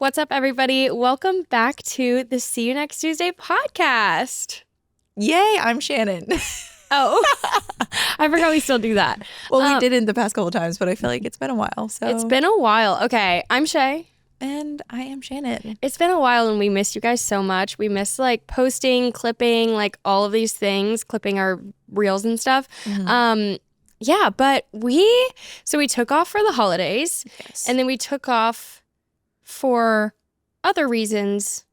What's up, everybody? Welcome back to the See You Next Tuesday podcast. Yay, I'm Shannon. Oh, I forgot we still do that. Well, we did it the past couple of times, but I feel like it's been a while. So It's been a while. Okay, I'm Shay. And I am Shannon. It's been a while and we miss you guys so much. We miss like posting, clipping, like all of these things, clipping our reels and stuff. Yeah, but we took off for the holidays, and then we took off for other reasons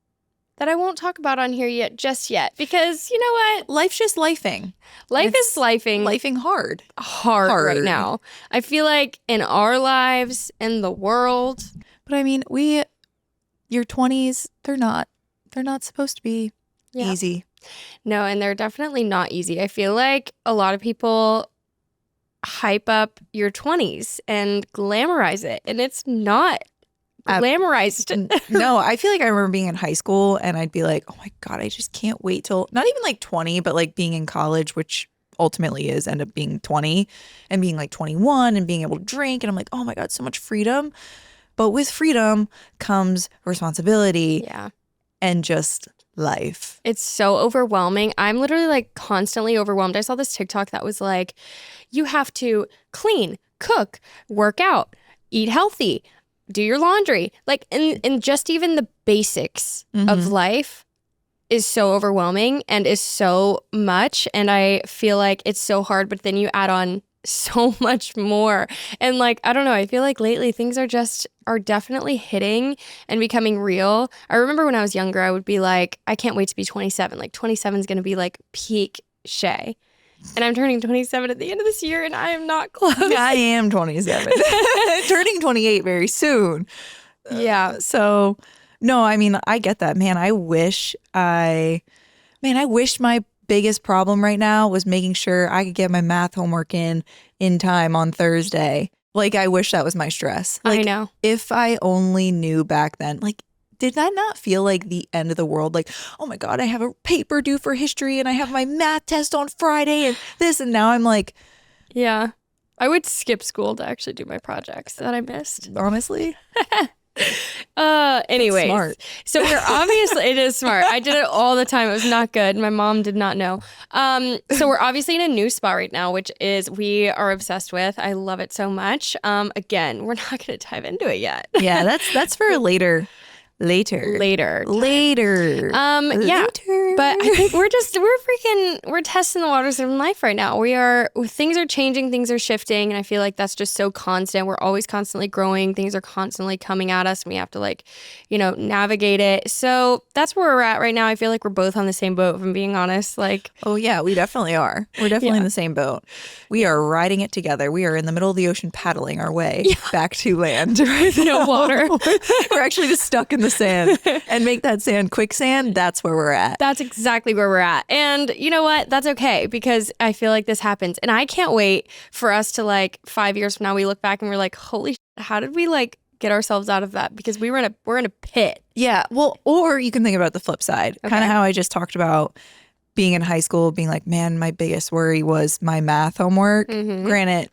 that I won't talk about on here just yet, because you know what? Life's just lifing. Life is lifing. Lifing hard Right now. I feel like in our lives, in the world. But I mean, your 20's, they're not supposed to be easy. No, and they're definitely not easy. I feel like a lot of people hype up your 20's and glamorize it, and it's not glamorized. No, I feel like I remember being in high school and I'd be like, oh my God, I just can't wait till, not even like 20, but like being in college, which ultimately end up being 20, and being like 21 and being able to drink. And I'm like, oh my God, so much freedom. But with freedom comes responsibility. Yeah. And just life. It's so overwhelming. I'm literally like constantly overwhelmed. I saw this TikTok that was like, you have to clean, cook, work out, eat healthy, do your laundry. Like, and just even the basics of life is so overwhelming and is so much. And I feel like it's so hard, but then you add on so much more. And like, I don't know, I feel like lately things are definitely hitting and becoming real. I remember when I was younger, I would be like, I can't wait to be 27. Like 27 is going to be like peak Shay. And I'm turning 27 at the end of this year, and I am not close. I am 27. Turning 28 very soon. Yeah. So, no, I mean, I get that, man. I wish my biggest problem right now was making sure I could get my math homework in time on Thursday. Like, I wish that was my stress. Like, I know. If I only knew back then, like, did that not feel like the end of the world? Like, oh my God, I have a paper due for history and I have my math test on Friday and this. And now I'm like, yeah, I would skip school to actually do my projects that I missed. Honestly. Anyways, smart. So we're obviously, it is smart. I did it all the time. It was not good. My mom did not know. So we're obviously in a new spot right now, which is we are obsessed with. I love it so mumuch. Again, we're not going to dive into it yet. Yeah, that's for later. Later. Yeah. Later. But I think we're testing the waters in life right now. Things are changing, things are shifting, and I feel like that's just so constant. We're always constantly growing. Things are constantly coming at us, and we have to navigate it. So that's where we're at right now. I feel like we're both on the same boat, if I'm being honest. Like, oh yeah, we definitely are. We're definitely in the same boat. We are riding it together. We are in the middle of the ocean paddling our way back to land. No water. We're actually just stuck in the sand, and make that sand quicksand. That's where we're at. That's exactly where we're at. And you know what? That's okay, because I feel like this happens. And I can't wait for us to 5 years from now, we look back and we're like, holy shit, how did we get ourselves out of that? Because we're in a pit. Yeah. Well, or you can think about the flip side. Okay. Kind of how I just talked about being in high school, being like, man, my biggest worry was my math homework. Granted,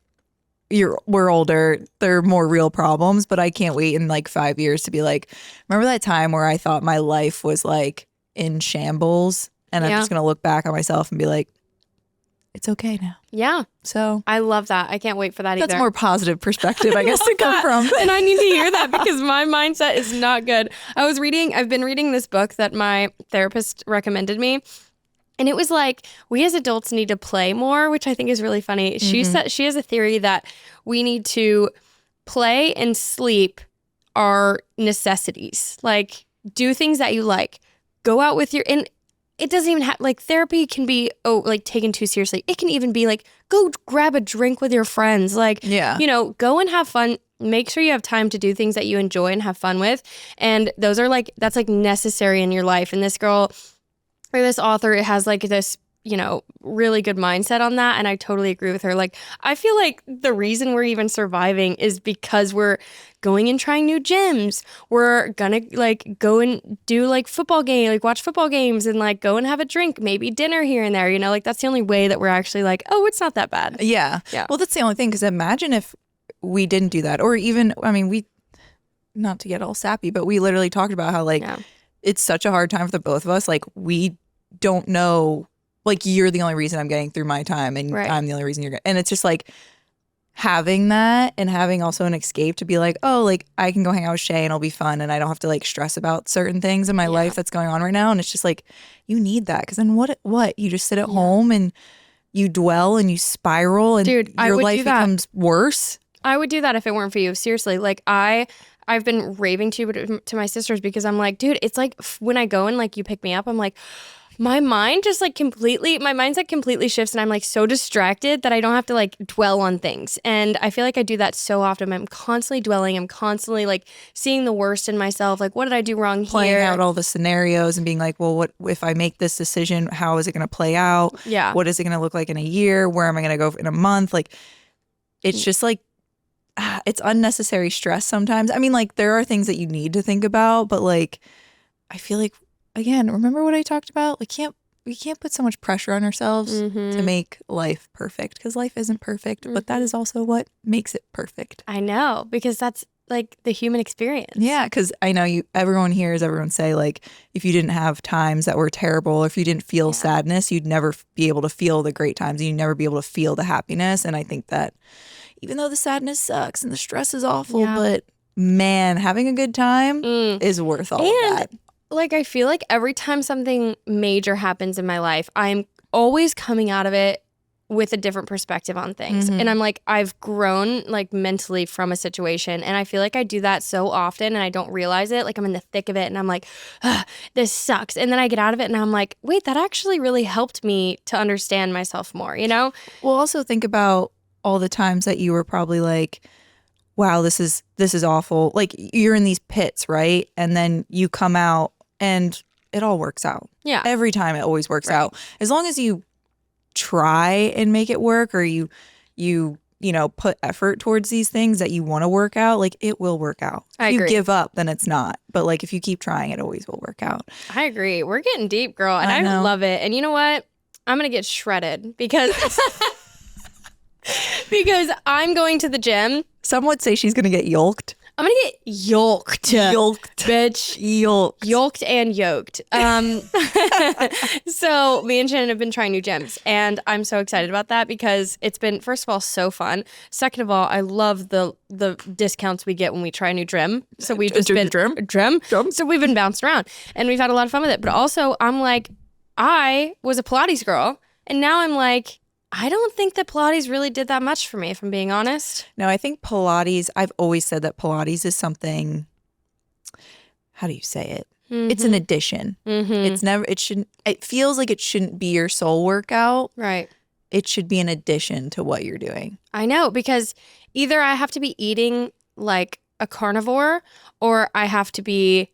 we're older, they're more real problems, but I can't wait in 5 years to be like, remember that time where I thought my life was in shambles, and I'm just gonna look back on myself and be like, it's okay now. Yeah. So I love that. I can't wait for that either. That's more positive perspective, I guess, to come from. And I need to hear that, because my mindset is not good. I've been reading this book that my therapist recommended me. And it was like, we as adults need to play more, which I think is really funny. She said she has a theory that we need to play and sleep are necessities. Like, do things that you like. Go out with and it doesn't even have, therapy can be, taken too seriously. It can even be go grab a drink with your friends. Go and have fun. Make sure you have time to do things that you enjoy and have fun with. And those are that's necessary in your life. And this girl, or this author, it has this, really good mindset on that. And I totally agree with her. I feel like the reason we're even surviving is because we're going and trying new gyms. We're gonna go and do football game, watch football games, and go and have a drink, maybe dinner here and there, that's the only way that we're actually oh, it's not that bad. Yeah. Well, that's the only thing, because imagine if we didn't do that, or even, not to get all sappy, but we literally talked about how like it's such a hard time for the both of us. Like we don't know, like you're the only reason I'm getting through my time and I'm the only reason you're getting, and it's just like having that and having also an escape to be like, oh, like I can go hang out with Shay and it'll be fun and I don't have to like stress about certain things in my life that's going on right now. And it's just like, you need that, because then what? You just sit at home and you dwell and you spiral and your life becomes worse. I would do that if it weren't for you. Seriously. Like I've been raving to my sisters because I'm like, dude, it's like when I go and like you pick me up, I'm like, my mindset completely shifts and I'm like so distracted that I don't have to like dwell on things. And I feel like I do that so often. I'm constantly dwelling. I'm constantly like seeing the worst in myself. Like, what did I do wrong here? Playing out all the scenarios and being like, well, what if I make this decision? How is it going to play out? Yeah. What is it going to look like in a year? Where am I going to go in a month? Like, it's just like, it's unnecessary stress sometimes. I mean, like there are things that you need to think about, but like, I feel like, again, remember what I talked about? We can't put so much pressure on ourselves to make life perfect, because life isn't perfect, but that is also what makes it perfect. I know, because that's like the human experience. Yeah, because I know everyone hears everyone say like, if you didn't have times that were terrible, or if you didn't feel sadness, you'd never be able to feel the great times. You'd never be able to feel the happiness. And I think that even though the sadness sucks and the stress is awful, but man, having a good time is worth all of that. Like, I feel like every time something major happens in my life, I'm always coming out of it with a different perspective on things. And I'm like, I've grown like mentally from a situation. And I feel like I do that so often and I don't realize it. Like I'm in the thick of it and I'm like, this sucks. And then I get out of it and I'm like, wait, that actually really helped me to understand myself more, you know? Well, also think about all the times that you were probably like, wow, this is awful. Like you're in these pits, right? And then you come out and it all works out. Yeah. Every time it always works out. As long as you try and make it work, or you know, put effort towards these things that you want to work out, like it will work out. If you give up, then it's not. But like if you keep trying, it always will work out. I agree. We're getting deep, girl. And I love it. And you know what? I'm going to get shredded because because I'm going to the gym. Some would say she's going to get yoked. I'm going to get yoked. Yoked. Bitch. Yoked. Yoked and yoked. So me and Shannon have been trying new gyms, and I'm so excited about that because it's been, first of all, so fun. Second of all, I love the discounts we get when we try a new gym. So we've just been drum. So we've been bounced around, and we've had a lot of fun with it. But also, I'm like, I was a Pilates girl, and now I'm like, I don't think that Pilates really did that much for me, if I'm being honest. No, I think Pilates, I've always said that Pilates is something, how do you say it? It's an addition. It feels like it shouldn't be your sole workout. Right. It should be an addition to what you're doing. I know, because either I have to be eating like a carnivore, or I have to be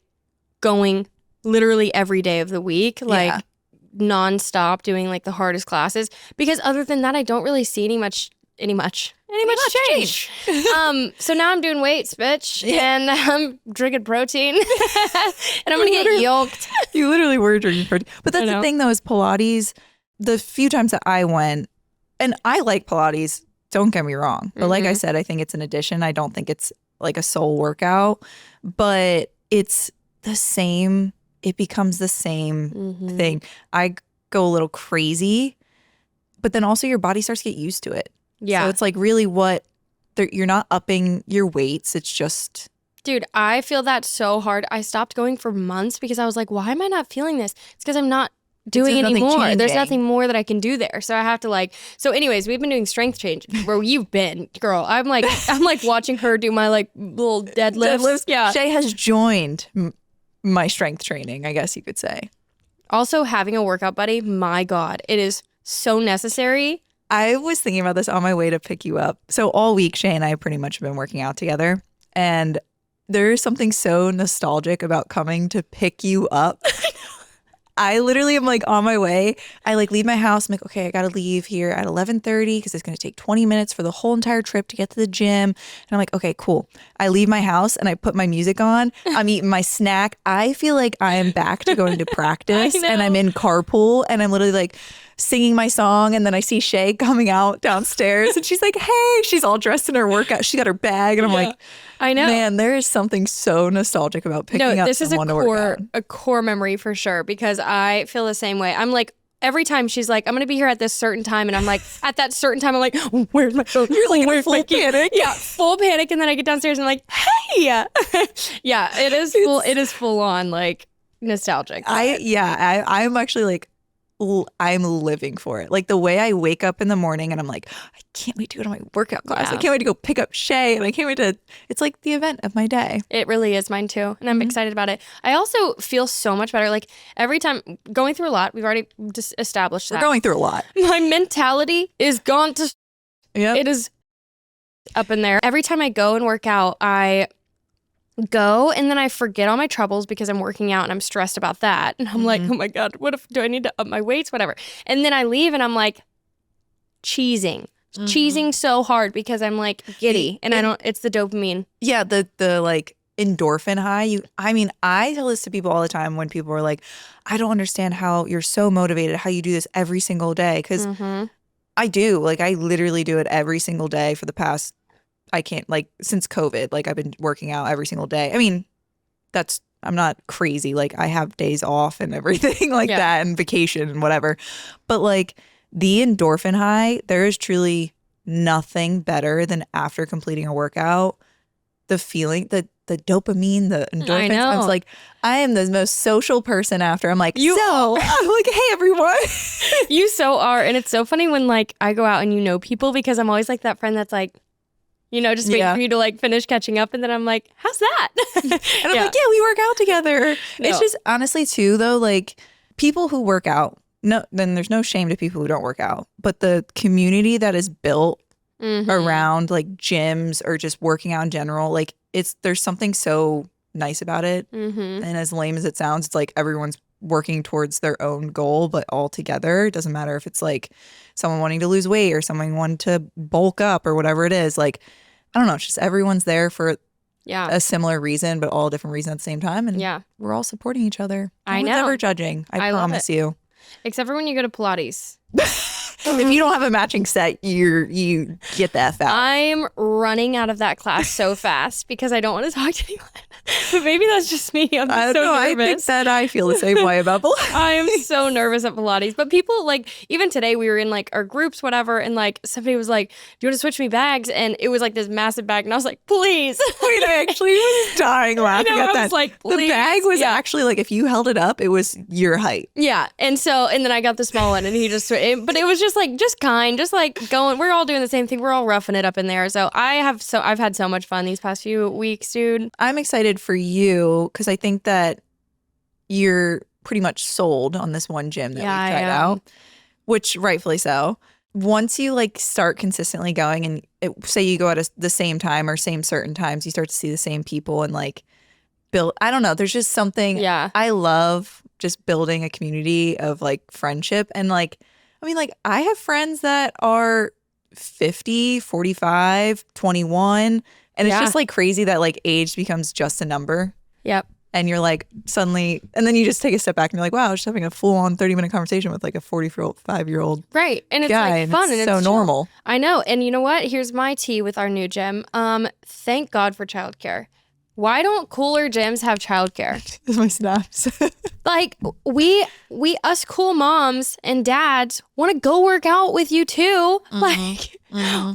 going literally every day of the week. Like, nonstop doing like the hardest classes, because other than that I don't really see any much change. So now I'm doing weights, bitch, and I'm drinking protein and I'm gonna get yoked. You literally were drinking protein. But that's the thing though, is Pilates, the few times that I went, and I like Pilates, don't get me wrong, but like I said, I think it's an addition. I don't think it's like a sole workout, but it's the same. It becomes the same thing. I go a little crazy, but then also your body starts to get used to it. Yeah. So it's like really you're not upping your weights. It's just. Dude, I feel that so hard. I stopped going for months because I was like, why am I not feeling this? It's because I'm not doing it anymore. There's nothing more that I can do there. So I have to so anyways, we've been doing strength change where you've been, girl. I'm like watching her do my like little deadlifts. Yeah. Shay has joined my strength training, I guess you could say. Also, having a workout buddy, my God, it is so necessary. I was thinking about this on my way to pick you up. So all week, Shay and I pretty much have been working out together. And there is something so nostalgic about coming to pick you up. I literally am like on my way. I like leave my house. I'm like, okay, I got to leave here at 11:30 because it's going to take 20 minutes for the whole entire trip to get to the gym. And I'm like, okay, cool. I leave my house and I put my music on. I'm eating my snack. I feel like I am back to going to practice and I'm in carpool and I'm literally like, singing my song, and then I see Shay coming out downstairs, and she's like, "Hey," she's all dressed in her workout. She got her bag, and I'm like, I know. Man, there is something so nostalgic about picking up someone to work out. A core memory for sure, because I feel the same way. I'm like, every time she's like, I'm going to be here at this certain time. And I'm like, at that certain time, I'm like, where's my phone? You're like in full panic. Yeah, full panic. And then I get downstairs and I'm like, hey. Yeah, it is full on like nostalgic. I'm actually like, I'm living for it. Like the way I wake up in the morning and I'm like, I can't wait to go to my workout class. I can't wait to go pick up Shay. And I can't wait to, it's like the event of my day. It really is mine too. And I'm excited about it. I also feel so much better. Like every time, going through a lot, we've already just established that. We're going through a lot. My mentality is gone to, it is up in there. Every time I go and work out, I go and then I forget all my troubles because I'm working out and I'm stressed about that. And I'm like, oh my God, do I need to up my weights? Whatever. And then I leave and I'm like cheesing so hard because I'm like giddy and it's the dopamine. Yeah. The like endorphin high. I tell this to people all the time when people are like, I don't understand how you're so motivated, how you do this every single day. Cause I do. Like I literally do it every single day for the past since COVID, like I've been working out every single day. I mean, I'm not crazy. Like I have days off and everything like that and vacation and whatever. But like the endorphin high, there is truly nothing better than after completing a workout, the feeling, the dopamine, the endorphins. I was like, I am the most social person after. I'm like, I'm like, hey, everyone. You so are. And it's so funny when like I go out and people, because I'm always like that friend that's like, just waiting for you to like finish catching up. And then I'm like, how's that? And I'm like, yeah, we work out together. No. It's just honestly too, though, like people who work out, then there's no shame to people who don't work out. But the community that is built around like gyms or just working out in general, like there's something so nice about it. And as lame as it sounds, it's like everyone's working towards their own goal, but all together. It doesn't matter if it's like someone wanting to lose weight or someone wanting to bulk up or whatever it is. Like, I don't know. It's just everyone's there for a similar reason, but all different reasons at the same time. And we're all supporting each other. I know. Never judging. I promise you. Except for when you go to Pilates. If you don't have a matching set, you get the F out. I'm running out of that class so fast because I don't want to talk to anyone. But maybe that's just me. I'm so nervous. I think that I feel the same way about Pilates. I am so nervous at Pilates. But people like, even today we were in like our groups, whatever, and like somebody was like, do you want to switch me bags? And it was like this massive bag. And I was like, please. Wait, I actually was dying laughing at that. I was like, please. The bag was actually like, if you held it up, it was your height. Yeah. And then I got the small one and he but it was just like, just like going, we're all doing the same thing. We're all roughing it up in there. So I've had so much fun these past few weeks, dude. I'm excited for you because I think that you're pretty much sold on this one gym that we tried out, which rightfully so. Once you like start consistently going and say you go at the same time or same certain times, you start to see the same people and like build, I don't know, there's just something I love just building a community of like friendship. And like, I mean, like I have friends that are 50, 45, 21. And it's just like crazy that like age becomes just a number. Yep. And you're like suddenly, and then you just take a step back and you're like, wow, I was just having a full on 30-minute conversation with like a 45-year-old. Right. And it's guy, like fun. And it's so normal. I know. And you know what? Here's my tea with our new gym. Thank God for childcare. Why don't cooler gyms have childcare? That's my snaps. Like we us cool moms and dads want to go work out with you too. Like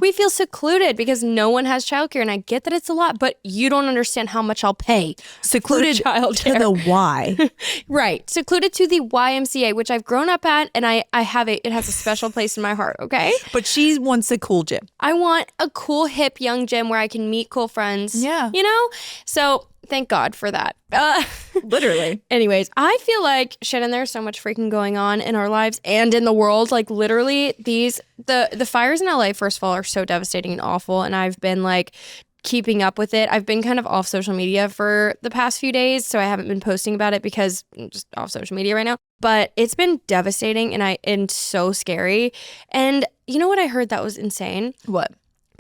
we feel secluded because no one has childcare, and I get that it's a lot, but you don't understand how much I'll pay. Secluded to the Y. Right. Secluded to the YMCA, which I've grown up at, and I have it has a special place in my heart, okay? But she wants a cool gym. I want a cool, hip, young gym where I can meet cool friends. Yeah. You know? So thank God for that. Literally. Anyways, I feel like, Shannon, there's so much freaking going on in our lives and in the world. Like literally the fires in LA, first of all, are so devastating and awful. And I've been like keeping up with it. I've been kind of off social media for the past few days, so I haven't been posting about it because I'm just off social media right now. But it's been devastating and so scary. And you know what I heard that was insane? What?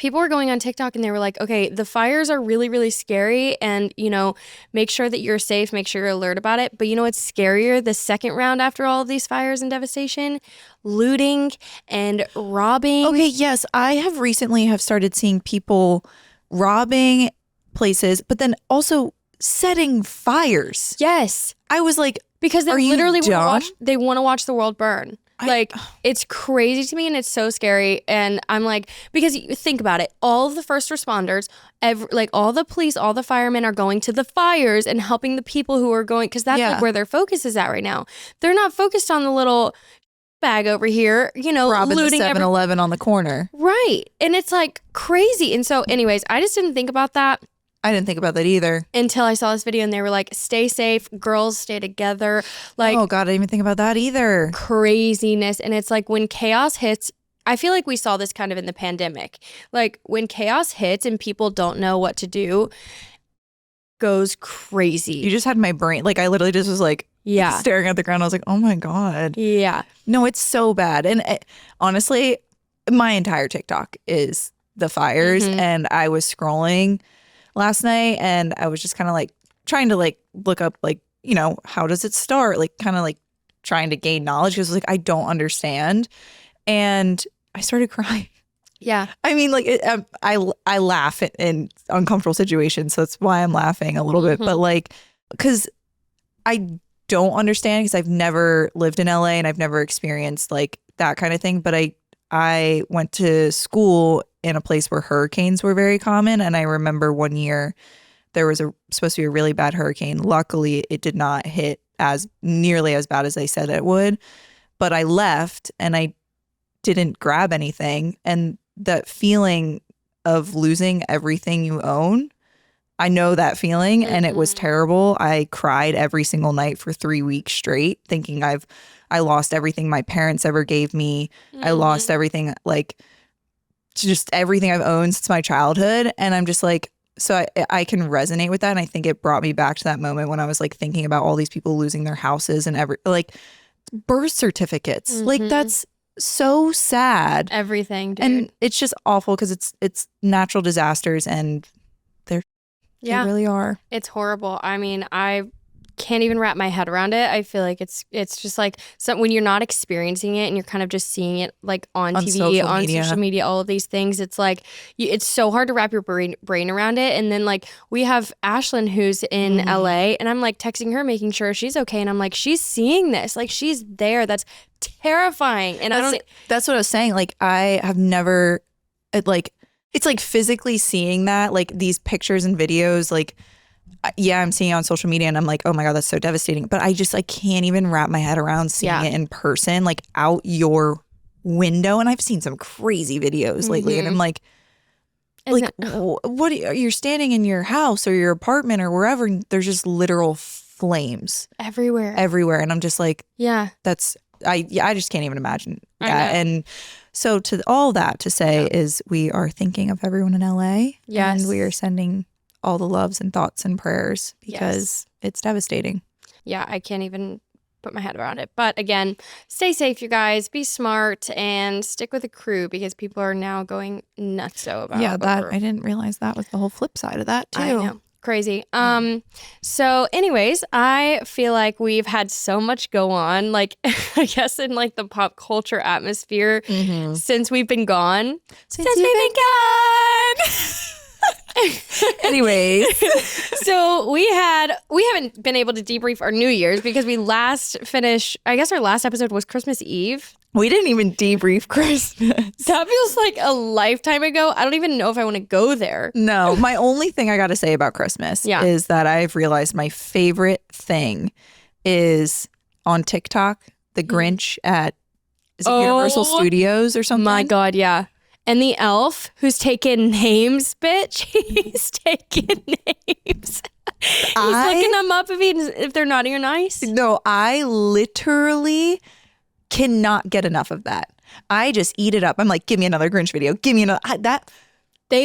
people were going on TikTok and they were like, okay, the fires are really, really scary. And, you know, make sure that you're safe, make sure you're alert about it. But you know what's scarier? The second round after all of these fires and devastation? Looting and robbing. Okay, yes. I have recently started seeing people robbing places, but then also setting fires. Yes. I was like, because they are you literally dumb? they want to watch the world burn. Like, it's crazy to me and it's so scary. And I'm like, because you think about it, all of the first responders, like all the police, all the firemen are going to the fires and helping the people who are going, because that's like where their focus is at right now. They're not focused on the little bag over here, you know, robbing looting the 7-Eleven on the corner. Right. And it's like crazy. And so anyways, I just didn't think about that. I didn't think about that either. Until I saw this video and they were like, stay safe, girls stay together. Like, oh God, I didn't even think about that either. Craziness. And it's like when chaos hits, I feel like we saw this kind of in the pandemic. Like when chaos hits and people don't know what to do, goes crazy. You just had my brain. Like I literally just was like staring at the ground. I was like, oh my God. Yeah. No, it's so bad. And honestly, my entire TikTok is the fires. And I was scrolling last night and I was just kind of like trying to like look up like, you know, how does it start? Like kind of like trying to gain knowledge because like I don't understand. And I started crying. Yeah. I mean, like I laugh in uncomfortable situations. So that's why I'm laughing a little bit. But like, because I don't understand because I've never lived in LA and I've never experienced like that kind of thing. But I went to school in a place where hurricanes were very common. And I remember one year there was supposed to be a really bad hurricane. Luckily, it did not hit as nearly as bad as they said it would. But I left and I didn't grab anything. And that feeling of losing everything you own, I know that feeling and it was terrible. I cried every single night for 3 weeks straight thinking I lost everything my parents ever gave me. I lost everything, like just everything I've owned since my childhood. And I'm just like, so I can resonate with that. And I think it brought me back to that moment when I was like thinking about all these people losing their houses and like birth certificates. Like that's so sad. Everything, dude. And it's just awful because it's natural disasters and they really are. It's horrible. I mean, I can't even wrap my head around it. I feel like it's just like when you're not experiencing it and you're kind of just seeing it like on TV, social media, all of these things. It's like it's so hard to wrap your brain around it. And then like we have Ashlyn who's in LA and I'm like texting her, making sure she's okay. And I'm like, she's seeing this, like she's there. That's terrifying. And that's what I was saying. Like I have never it's like physically seeing that, like these pictures and videos, like I'm seeing it on social media and I'm like, oh my God, that's so devastating. But I can't even wrap my head around seeing it in person, like out your window. And I've seen some crazy videos lately and I'm like, what you're standing in your house or your apartment or wherever, and there's just literal flames everywhere. And I'm just like, that's, I just can't even imagine that. And so to all that to say is we are thinking of everyone in LA. And we are sending all the loves and thoughts and prayers because it's devastating. Yeah, I can't even put my head around it. But again, stay safe, you guys. Be smart and stick with the crew because people are now going nuts about that. I didn't realize that was the whole flip side of that too. I know. Crazy. So anyways, I feel like we've had so much go on, like I guess in like the pop culture atmosphere since we've been gone. Since we've been gone. Anyways, so we haven't been able to debrief our New Year's because we last finished, I guess our last episode was Christmas Eve. We didn't even debrief Christmas. That feels like a lifetime ago. I don't even know if I want to go there. No, my only thing I got to say about Christmas is that I've realized my favorite thing is on TikTok, the Grinch at Universal Studios or something. My God, yeah. And the elf who's taking names, bitch. He's taking names. He's looking them up if they're naughty or nice. No, I literally cannot get enough of that. I just eat it up. I'm like, give me another Grinch video. Give me another.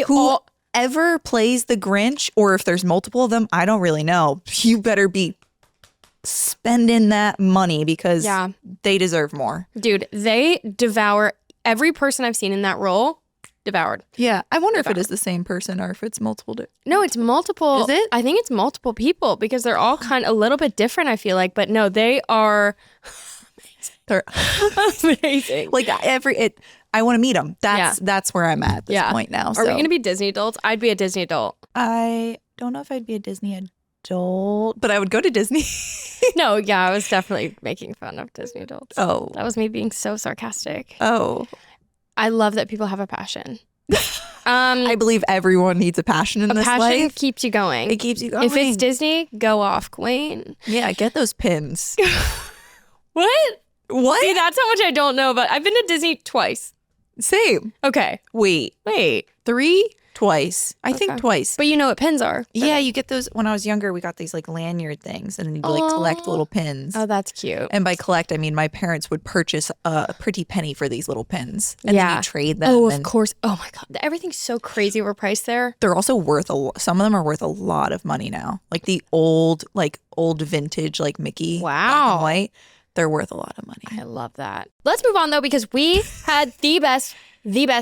Whoever plays the Grinch, or if there's multiple of them, I don't really know. You better be spending that money because they deserve more. Dude, they devour every person I've seen in that role. devoured. Yeah. I wonder if it is the same person or if it's multiple. No, it's multiple. Is it? I think it's multiple people because they're all kind of a little bit different, I feel like. But no, they are They're amazing. like I want to meet them. That's where I'm at this point now. Are we going to be Disney adults? I'd be a Disney adult. I don't know if I'd be a Disney adult, but I would go to Disney. No, yeah, I was definitely making fun of Disney adults. Oh. That was me being so sarcastic. Oh. I love that people have a passion. I believe everyone needs a passion in this life. A passion keeps you going. It keeps you going. If it's Disney, go off, queen. Yeah, get those pins. What? What? See, that's how much I don't know, but I've been to Disney twice. Same. Okay. Wait. 3? Twice. I think twice. But you know what pins are. Yeah, you get those. When I was younger, we got these like lanyard things and you like collect little pins. Oh, that's cute. And by collect, I mean my parents would purchase a pretty penny for these little pins. And then you trade them. Oh, of course. Oh my God. Everything's so crazy overpriced there. They're also worth some of them are worth a lot of money now. Like the old vintage like Mickey. Wow. Black and white. They're worth a lot of money. I love that. Let's move on though, because we had the best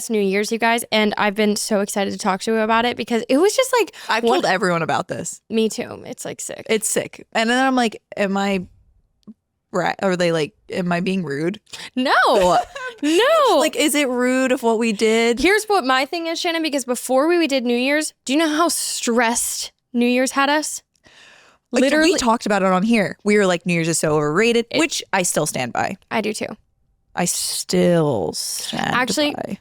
New Year's, you guys, and I've been so excited to talk to you about it because it was just like I've told everyone about this. Me too. It's like sick. It's sick. And then I'm like, am I being rude? No. No. Like, is it rude of what we did? Here's what my thing is, Shannon, because before we did New Year's, do you know how stressed New Year's had us? Literally, we talked about it on here. We were like, New Year's is so overrated, which I still stand by. I do too. I still stand by.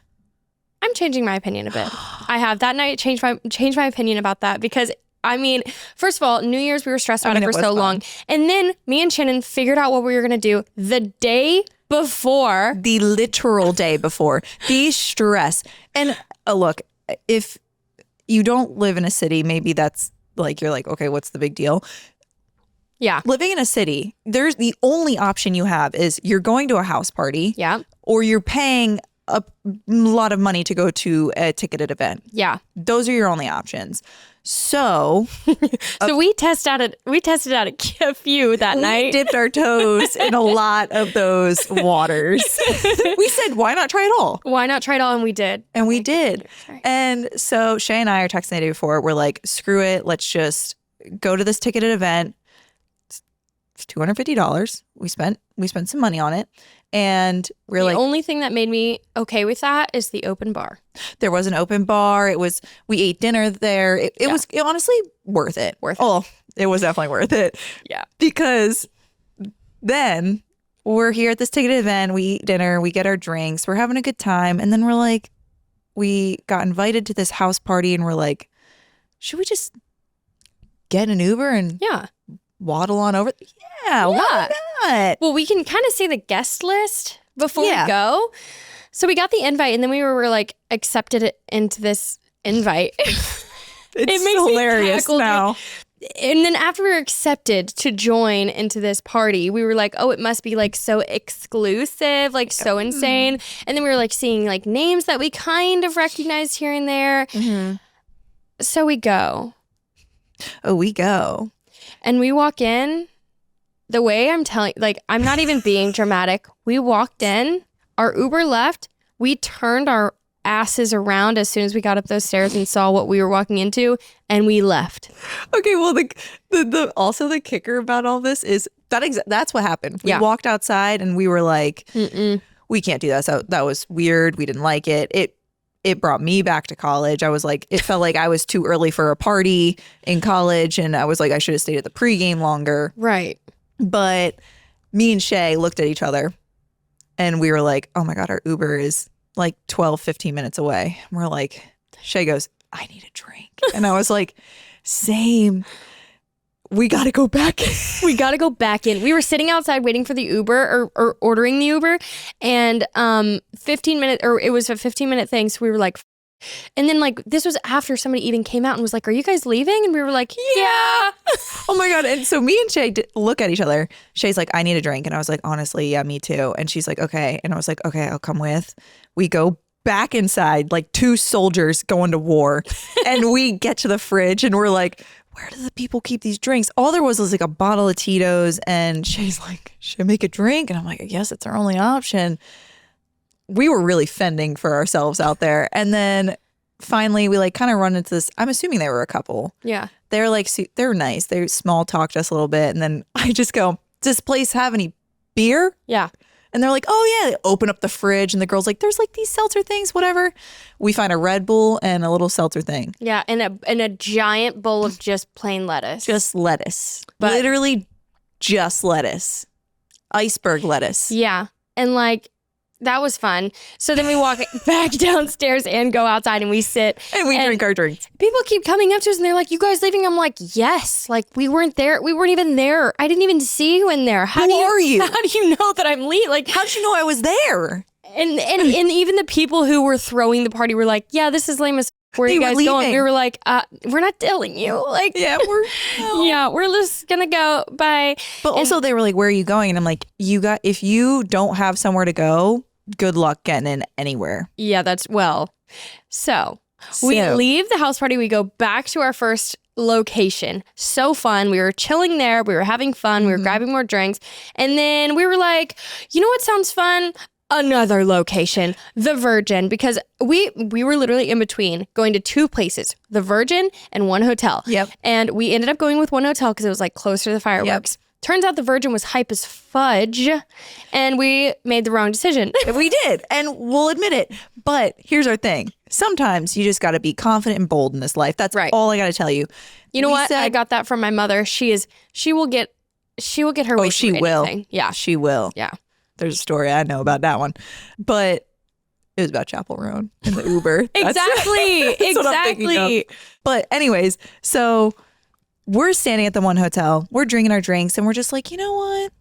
I'm changing my opinion a bit. I have that night changed my opinion about that because I mean, first of all, New Year's we were stressed about it for so long, and then me and Shannon figured out what we were gonna do the day before, the literal day before, the stress. And look, if you don't live in a city, maybe that's like you're like, okay, what's the big deal? Yeah. Living in a city, there's the only option you have is you're going to a house party. Yeah. Or you're paying a lot of money to go to a ticketed event. Yeah. Those are your only options. So we tested out a few that night. We dipped our toes in a lot of those waters. We said, why not try it all? Why not try it all? And we did. And we did. And so Shay and I are texting the day before. We're like, screw it. Let's just go to this ticketed event. It's $250. We spent some money on it. And we're the only thing that made me okay with that is the open bar. There was an open bar. We ate dinner there. It was honestly worth it. Oh, it was definitely worth it. Yeah. Because then we're here at this ticketed event. We eat dinner. We get our drinks. We're having a good time. And then we're like, we got invited to this house party and we're like, should we just get an Uber and waddle on over? Yeah, why not? Well, we can kind of see the guest list before we go. So we got the invite and then we were like accepted into this invite. It makes hilarious now. And then after we were accepted to join into this party, we were like, oh, it must be like so exclusive, like so insane. And then we were like seeing like names that we kind of recognized here and there. Mm-hmm. So we go. Oh, we go. And we walk in. The way I'm telling, like, I'm not even being dramatic. We walked in, our Uber left, we turned our asses around as soon as we got up those stairs and saw what we were walking into, and we left. Okay, well, the also the kicker about all this is that's what happened. We walked outside and we were like, we can't do that. So that was weird. We didn't like it. It brought me back to college. I was like, it felt like I was too early for a party in college, and I was like, I should have stayed at the pregame longer. Right. But me and Shay looked at each other and we were like, oh my God, our Uber is like 12, 15 minutes away. And we're like, Shay goes, I need a drink. And I was like, same. We got to go back in. We got to go back in. We were sitting outside waiting for the Uber or ordering the Uber. And 15 minutes, or it was a 15-minute thing. So we were like, and then like this was after somebody even came out and was like, are you guys leaving? And we were like, yeah. Oh my God. And so me and Shay look at each other. Shay's like, I need a drink. And I was like, honestly, yeah, me too. And she's like, okay. And I was like, okay, I'll come with. We go back inside like two soldiers going to war. And we get to the fridge and we're like, where do the people keep these drinks? All there was like a bottle of Tito's. And Shay's like, should I make a drink? And I'm like, I guess it's our only option. we were really fending for ourselves out there. And then finally we like kind of run into this. I'm assuming they were a couple. Yeah. They're like, they're nice. They small talked us a little bit. And then I just go, does this place have any beer? Yeah. And they're like, oh yeah. They open up the fridge and the girl's like, there's like these seltzer things, whatever. We find a Red Bull and a little seltzer thing. Yeah. And a giant bowl of just plain lettuce. Just lettuce. Literally just lettuce. Iceberg lettuce. Yeah. And like, that was fun. So then we walk back downstairs and go outside and we sit. And we drink our drinks. People keep coming up to us and they're like, you guys leaving? I'm like, yes. Like, we weren't there. We weren't even there. I didn't even see you in there. Who are you? How do you know that I'm late? Like, how'd you know I was there? And even the people who were throwing the party were like, yeah, this is lame as where you guys going? We were like, we're not telling you. Like, yeah, we're just gonna go. Bye. But also they were like, where are you going? And I'm like, if you don't have somewhere to go, good luck getting in anywhere. Yeah, So we leave the house party. We go back to our first location. So fun. We were chilling there. We were having fun. We were grabbing more drinks. And then we were like, you know what sounds fun? Another location, the Virgin, because we were literally in between going to two places, the Virgin and one hotel. Yep. And we ended up going with one hotel because it was like closer to the fireworks. Yep. Turns out the Virgin was hype as fudge, and we made the wrong decision. We did, and we'll admit it. But here's our thing. Sometimes you just got to be confident and bold in this life. That's right. All I got to tell you. You know what? I got that from my mother. She will get her way through anything. Yeah. She will. Yeah. There's a story I know about that one. But it was about Chapel Roan and the Uber. Exactly. Exactly. But anyways, so we're standing at the one hotel. We're drinking our drinks and we're just like, you know what?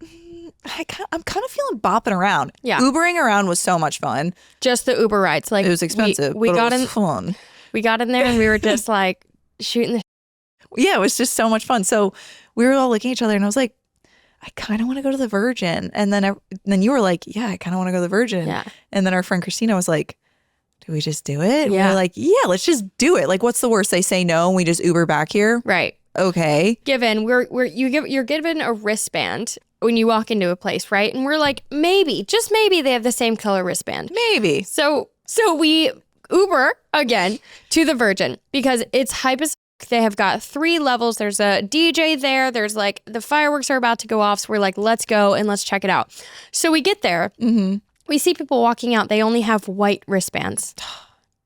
I'm kind of feeling bopping around. Yeah. Ubering around was so much fun. Just the Uber rides. Like, it was expensive, but it was fun. We got in there and we were just like shooting the Yeah, it was just so much fun. So we were all looking at each other and I was like, I kind of want to go to the Virgin. And then you were like, yeah, I kind of want to go to the Virgin. Yeah. And then our friend Christina was like, do we just do it? Yeah. We were like, yeah, let's just do it. Like, what's the worst? They say no and we just Uber back here? Right. Okay. You're given a wristband when you walk into a place, right? And we're like, maybe, just maybe they have the same color wristband. Maybe. So we Uber again to the Virgin because it's hype as they have got 3 levels. There's a DJ there. There's like the fireworks are about to go off. So we're like, let's go and let's check it out. So we get there. Mm-hmm. We see people walking out. They only have white wristbands.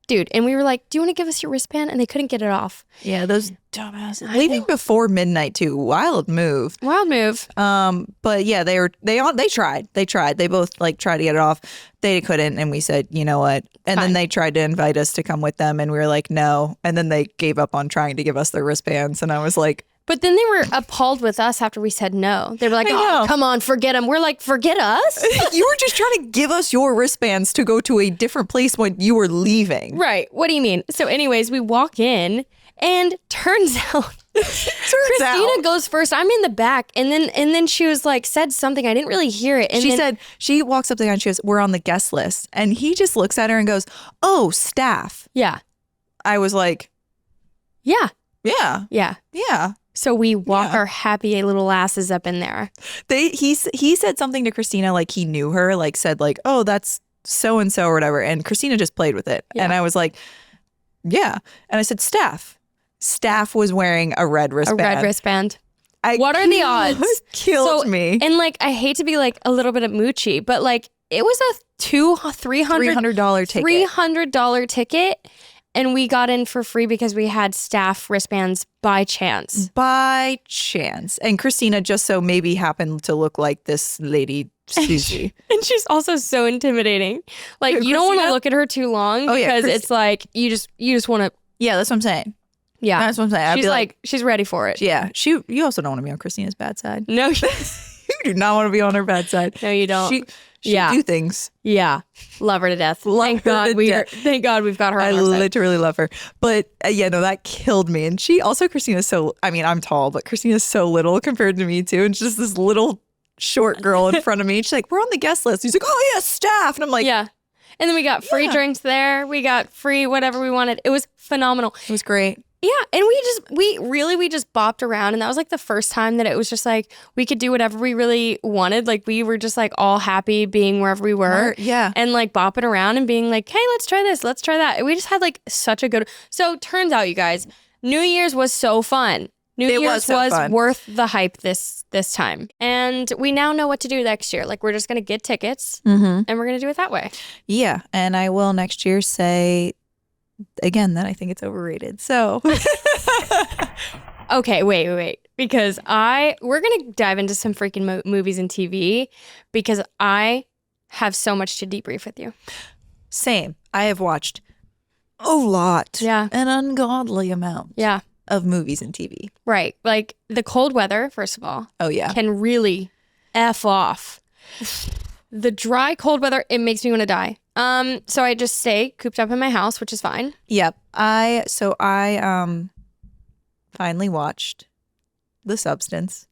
Dude, and we were like, do you want to give us your wristband? And they couldn't get it off. Yeah, those dumbasses. Leaving before midnight too. Wild move. Wild move. But yeah, they tried. They both like tried to get it off. They couldn't, and we said, you know what? And then they tried to invite us to come with them, and we were like, no. And then they gave up on trying to give us their wristbands, and I was like, but then they were appalled with us after we said no. They were like, oh, come on, forget them. We're like, forget us? You were just trying to give us your wristbands to go to a different place when you were leaving. Right. What do you mean? So anyways, we walk in and turns out Christina goes first. I'm in the back. And then she was like, said something. I didn't really hear it. And she said, she walks up there and she goes, we're on the guest list. And he just looks at her and goes, oh, staff. Yeah. I was like, yeah. Yeah. Yeah. Yeah. So we walk our happy little asses up in there. He said something to Christina like he knew her, like said like, oh, that's so and so or whatever. And Christina just played with it. Yeah. And I was like, yeah. And I said, staff. Staff was wearing a red wristband. A red wristband. What are the odds? Killed me. And like, I hate to be like a little bit of moochy, but like it was a $300 ticket. $300 ticket. And we got in for free because we had staff wristbands by chance. By chance. And Christina just so maybe happened to look like this lady, Susie. And she's also so intimidating. Like, you don't want to look at her too long because it's like, you just want to. Yeah, that's what I'm saying. Yeah. That's what I'm saying. She's like, she's ready for it. Yeah. You also don't want to be on Christina's bad side. No. You do not want to be on her bad side. No, you don't. She do things. Yeah. Love her to death. Thank God we've got her on I our side. literally love her. But that killed me. And Christina's so, I mean, I'm tall, but Christina's so little compared to me too. And just this little short girl in front of me. She's like, we're on the guest list. He's like, oh yeah, staff. And I'm like, yeah. And then we got free drinks there. We got free whatever we wanted. It was phenomenal. It was great. Yeah, and we just bopped around, and that was like the first time that it was just like we could do whatever we really wanted. Like we were just like all happy being wherever we were. Yeah. And like bopping around and being like, hey, let's try this, let's try that. And we just had like such a good. So turns out, you guys, New Year's was so fun. New Year's was fun. worth the hype this time. And we now know what to do next year. Like we're just gonna get tickets and we're gonna do it that way. Yeah. And I will next year say again that I think it's overrated. So okay, wait. Because we're gonna dive into some freaking movies and TV because I have so much to debrief with you. Same. I have watched a lot. Yeah. An ungodly amount. Yeah. Of movies and TV. Right. Like the cold weather, first of all. Oh, yeah. Can really F off. The dry, cold weather, it makes me want to die. So I just stay cooped up in my house, which is fine. Yep. I finally watched The Substance.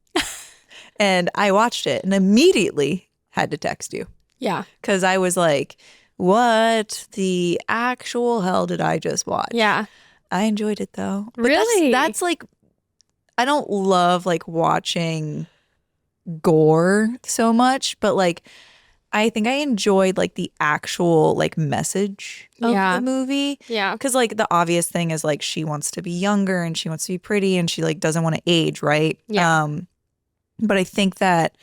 And I watched it and immediately had to text you. Yeah. Because I was like, what the actual hell did I just watch? Yeah. I enjoyed it though. But Really? That's like, I don't love like watching gore so much, but like I think I enjoyed like the actual like message of the movie. Yeah. Because like the obvious thing is like she wants to be younger and she wants to be pretty and she like doesn't want to age, right? Yeah. But I think that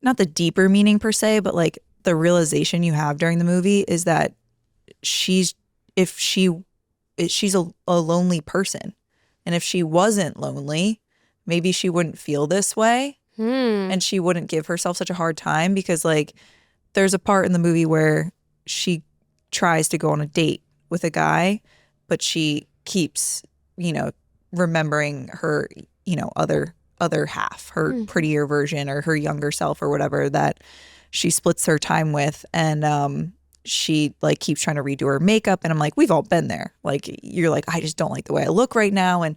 not the deeper meaning per se, but like the realization you have during the movie is that she's a lonely person. And if she wasn't lonely, maybe she wouldn't feel this way. And she wouldn't give herself such a hard time because like there's a part in the movie where she tries to go on a date with a guy, but she keeps, remembering her, other half, her prettier version or her younger self or whatever that she splits her time with. And she like keeps trying to redo her makeup. And I'm like, we've all been there. Like, you're like, I just don't like the way I look right now. And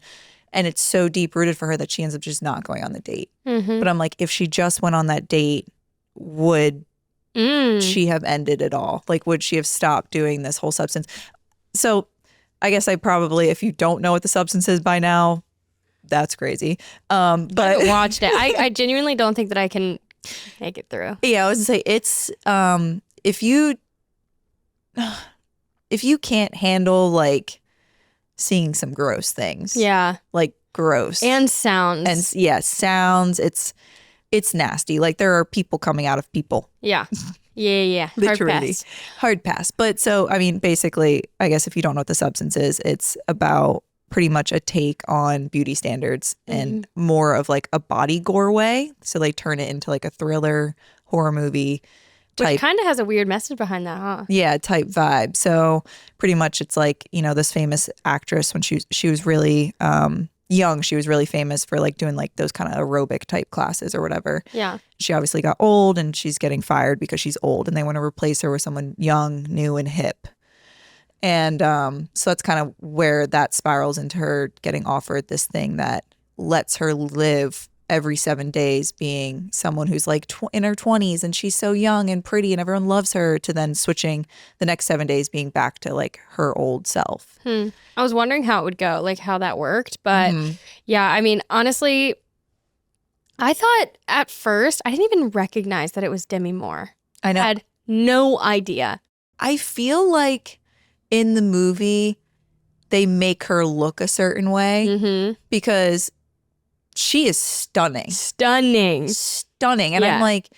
it's so deep rooted for her that she ends up just not going on the date. But I'm like, if she just went on that date, would she have ended it all? Like, would she have stopped doing this whole substance? So I guess I probably, if you don't know what the substance is by now, that's crazy. But I haven't watched it. I genuinely don't think that I can make it through. Yeah, I was gonna say it's if you can't handle like seeing some gross things. Yeah. Like gross. And sounds. And yeah, sounds. It's nasty. Like there are people coming out of people. Yeah. Yeah. Literally. Hard pass. But so, I mean, basically, I guess if you don't know what the substance is, it's about pretty much a take on beauty standards and more of like a body gore way. So they turn it into like a thriller horror movie type. Which kind of has a weird message behind that, huh? Yeah, type vibe. So pretty much it's like, this famous actress when she was really young, she was really famous for like doing like those kind of aerobic type classes or whatever. Yeah. She obviously got old and she's getting fired because she's old and they want to replace her with someone young, new, and hip. And so that's kind of where that spirals into her getting offered this thing that lets her live every 7 days being someone who's like in her 20s and she's so young and pretty and everyone loves her, to then switching the next 7 days being back to like her old self. I was wondering how it would go, like how that worked. But yeah, I mean, honestly, I thought at first, I didn't even recognize that it was Demi Moore. I know. I had no idea. I feel like in the movie, they make her look a certain way because she is stunning. Stunning. And I'm like,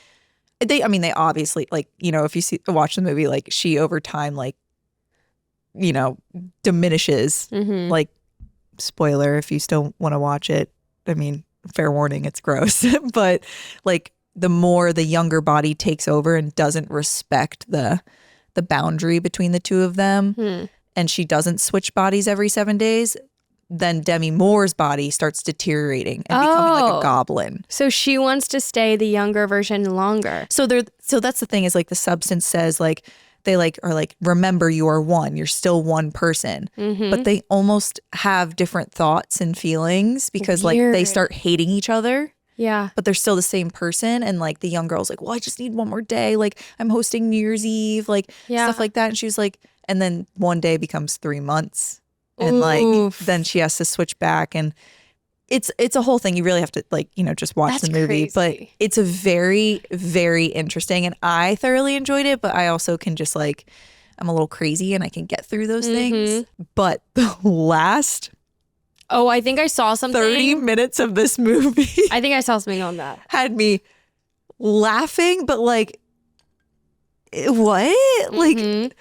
they obviously, like, if you watch the movie, like she over time, like, diminishes. Like, spoiler, if you still want to watch it, I mean, fair warning, it's gross. But like the more the younger body takes over and doesn't respect the boundary between the two of them, and she doesn't switch bodies every 7 days, then Demi Moore's body starts deteriorating and becoming like a goblin. So she wants to stay the younger version longer. So that's the thing, is like the substance says like they like are like, remember you are one, you're still one person. But they almost have different thoughts and feelings because like they start hating each other. Yeah. But they're still the same person. And like the young girl's like, well, I just need one more day. Like I'm hosting New Year's Eve, like stuff like that. And she was like, and then one day becomes 3 months. And like Oof. then she has to switch back, and it's a whole thing. You really have to like, just watch That's the movie. crazy. But it's a very, very interesting, and I thoroughly enjoyed it, but I also can just like, I'm a little crazy and I can get through those things. But the last I think I saw something. 30 minutes of this movie I think I saw something on that. had me laughing, but like, what? Like,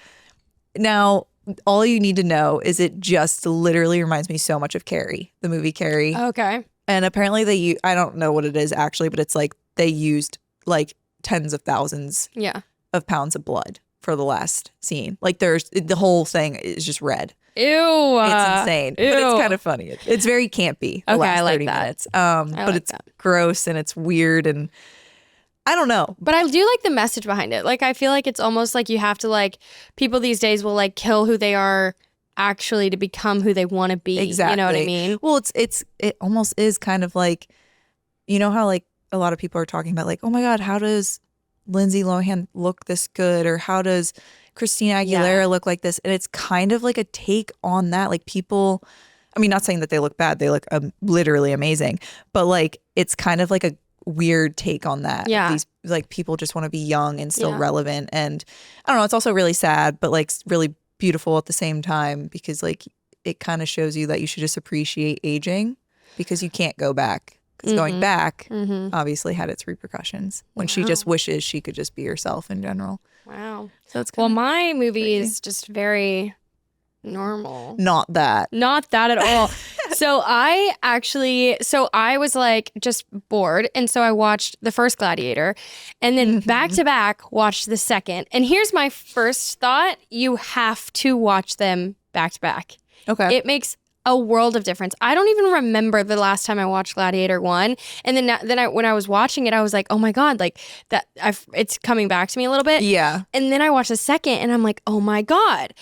now all you need to know is it just literally reminds me so much of Carrie, the movie Carrie. Okay. And apparently I don't know what it is actually, but it's like they used like tens of thousands of pounds of blood for the last scene. Like the whole thing is just red. Ew. It's insane. Ew. But it's kind of funny. It's very campy. The last I like 30 that. minutes. But it's gross and it's weird, and I don't know. But I do like the message behind it. Like, I feel like it's almost like you have to like, people these days will like kill who they are actually to become who they want to be. Exactly. You know what I mean? Well, it almost is kind of like, you know how like a lot of people are talking about like, oh my God, how does Lindsay Lohan look this good? Or how does Christina Aguilera look like this? And it's kind of like a take on that. Like people, I mean, not saying that they look bad. They look literally amazing. But like, it's kind of like a weird take on that. Yeah. These like people just want to be young and still relevant. And I don't know, it's also really sad, but like really beautiful at the same time, because like it kind of shows you that you should just appreciate aging, because you can't go back. Because going back obviously had its repercussions when she just wishes she could just be herself in general. Wow. So it's my movie is just very normal. Not that at all. So I was like just bored, and so I watched the first Gladiator, and then back to back watched the second. And here's my first thought: you have to watch them back to back. Okay. It makes a world of difference. I don't even remember the last time I watched Gladiator 1, and then when I was watching it, I was like, oh my God, like that it's coming back to me a little bit. Yeah. And then I watched the second, and I'm like, oh my God.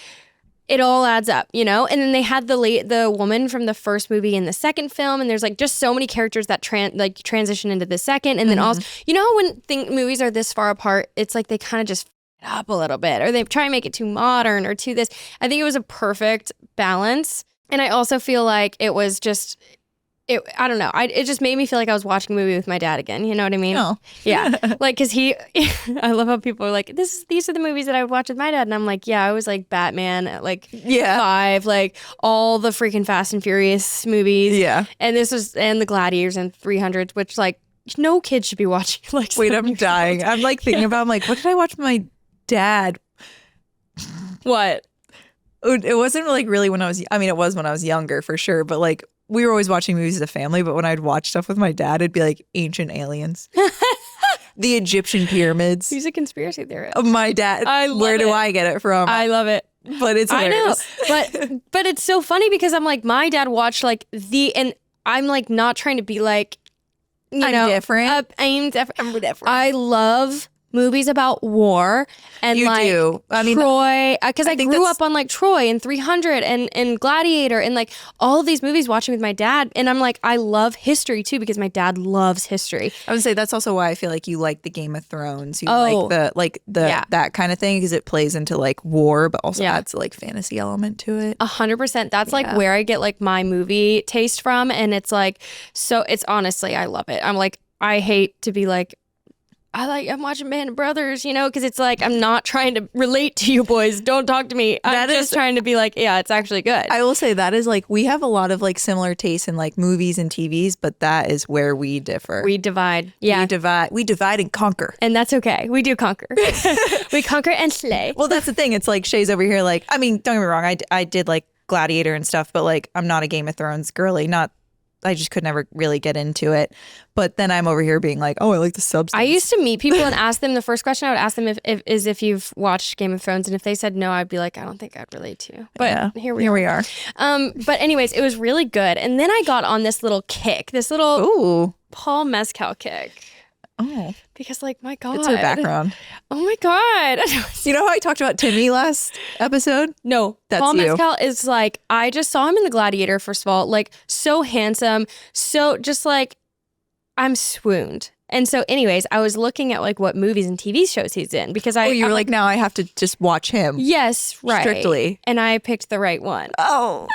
It all adds up, you know? And then they had the woman from the first movie in the second film, and there's like just so many characters that transition into the second. And then also, you know, when movies are this far apart, it's like they kind of just f it up a little bit, or they try and make it too modern or too this. I think it was a perfect balance. And I also feel like it was just, I don't know. It just made me feel like I was watching a movie with my dad again. You know what I mean? Oh. Yeah. Like, because I love how people are like, these are the movies that I would watch with my dad. And I'm like, yeah, I was like Batman at like 5, like all the freaking Fast and Furious movies. Yeah. And and the Gladiators and 300s, which like no kid should be watching. Like, wait, I'm dying. I'm like thinking about, I'm like, what did I watch with my dad? What? It wasn't like really when it was when I was younger for sure, but like we were always watching movies as a family, but when I'd watch stuff with my dad, it'd be like Ancient Aliens. The Egyptian pyramids. He's a conspiracy theorist. My dad. Where do I get it from? I love it. But it's hilarious. I know. But it's so funny because I'm like, my dad watched like and I'm like not trying to be like, I'm different. I'm different. I love movies about war and you like do. I mean, Troy, because I grew up on like Troy and 300 and Gladiator and like all of these movies watching with my dad, and I'm like, I love history too because my dad loves history. I would say that's also why I feel like you like the Game of Thrones. You like the that kind of thing, because it plays into like war, but also adds like fantasy element to it. 100%. That's like where I get like my movie taste from, and it's like, so it's honestly, I love it. I'm like, I hate to be like, I'm watching Band of Brothers, you know, because it's like, I'm not trying to relate to you boys. Don't talk to me. I'm just trying to be like, yeah, it's actually good. I will say that is like, we have a lot of like similar tastes in like movies and TVs, but that is where we differ. We divide. Yeah. We divide and conquer. And that's okay. We do conquer. We conquer and slay. Well, that's the thing. It's like Shay's over here like, I mean, don't get me wrong. I did like Gladiator and stuff, but like, I'm not a Game of Thrones girly. I just could never really get into it. But then I'm over here being like, oh, I like the substance. I used to meet people and ask them, the first question I would ask them if you've watched Game of Thrones. And if they said no, I'd be like, I don't think I'd relate to you. But here we are. But anyways, it was really good. And then I got on this little kick, this little Paul Mescal kick. Oh. Because like, my God. It's her background. Oh my God. You know how I talked about Timmy last episode? No. That's Paul you. Mescal is like, I just saw him in The Gladiator, first of all, like so handsome, so just like, I'm swooned. And so anyways, I was looking at like what movies and TV shows he's in because you were like, now I have to just watch him. yes, right. Strictly. And I picked the right one. Oh.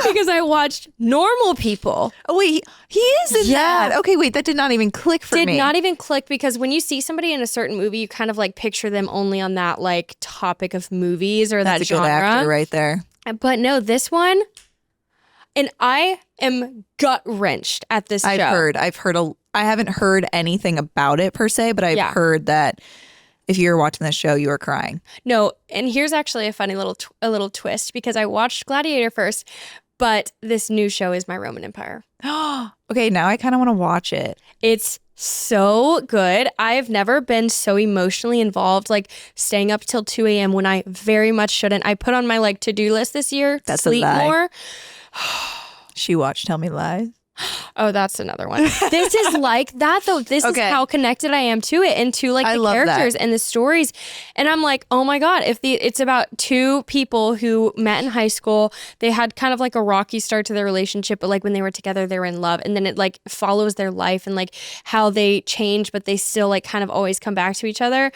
Because I watched Normal People. Oh, wait, he is in that. Okay, wait, that did not even click for me. Did not even click because when you see somebody in a certain movie, you kind of like picture them only on that like topic of movies or That's that a genre. good actor right there. But no, this one, and I am gut wrenched at this show. I haven't heard anything about it per se, but I've heard that if you're watching this show, you are crying. No, and here's actually a funny little twist because I watched Gladiator first, but this new show is My Roman Empire. Okay, now I kind of want to watch it. It's so good. I've never been so emotionally involved, like staying up till 2 a.m. when I very much shouldn't. I put on my like to-do list this year to sleep more. She watched Tell Me Lies. Oh, that's another one. This is like that though. This is how connected I am to it and to like the characters and the stories. And I'm like, oh my God, it's about two people who met in high school. They had kind of like a rocky start to their relationship, but like when they were together, they were in love. And then it like follows their life and like how they change, but they still like kind of always come back to each other.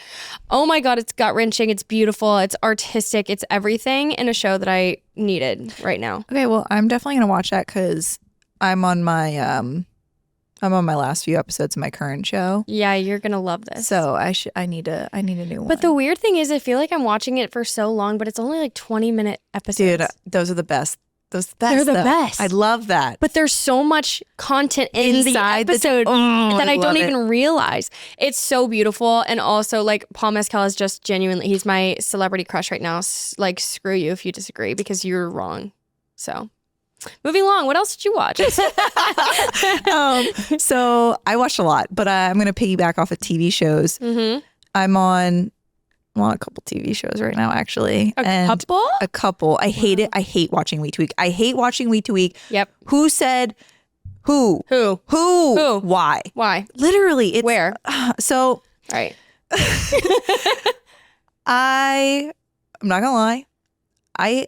Oh my God, it's gut wrenching. It's beautiful. It's artistic. It's everything in a show that I needed right now. Okay, well, I'm definitely gonna watch that because I'm on my last few episodes of my current show. Yeah, you're gonna love this. So I need a new one. But the weird thing is, I feel like I'm watching it for so long, but it's only like 20-minute episodes. Dude, those are the best. They're the best. I love that. But there's so much content inside the episode that I don't even realize. It's so beautiful, and also like Paul Mescal is just genuinely—he's my celebrity crush right now. Like, screw you if you disagree because you're wrong. So. Moving along, what else did you watch? So I watched a lot, but I'm going to piggyback off of TV shows. Mm-hmm. I'm on a couple TV shows right now, actually. A couple. I hate it. I hate watching week to week. I hate watching week to week. Yep. Who said who? Who? Why? Why? Literally. It's, where? So. Right. I'm not going to lie. I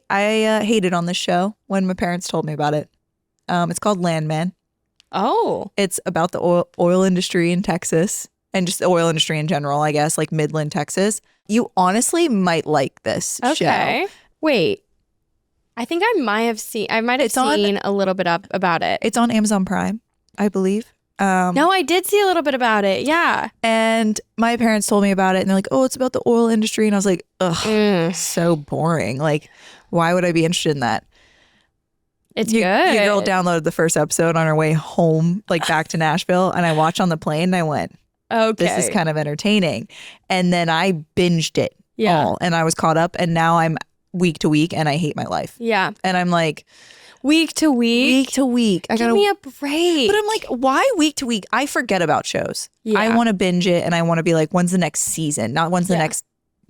hated on this show when my parents told me about it. It's called Landman. Oh. It's about the oil industry in Texas and just the oil industry in general, I guess, like Midland, Texas. You honestly might like this show. Wait. I think I might have seen a little bit about it. It's on Amazon Prime, I believe. No, I did see a little bit about it. Yeah. And my parents told me about it and they're like, oh, it's about the oil industry. And I was like, ugh, so boring. Like, why would I be interested in that? It's good. Your girl downloaded the first episode on her way home, like back to Nashville. And I watched on the plane and I went, okay, this is kind of entertaining. And then I binged it all and I was caught up. And now I'm week to week and I hate my life. Yeah. And I'm like, week to week. Give me a break. But I'm like, why week to week? I forget about shows. Yeah. I want to binge it and I want to be like, when's the next season? Not when's the next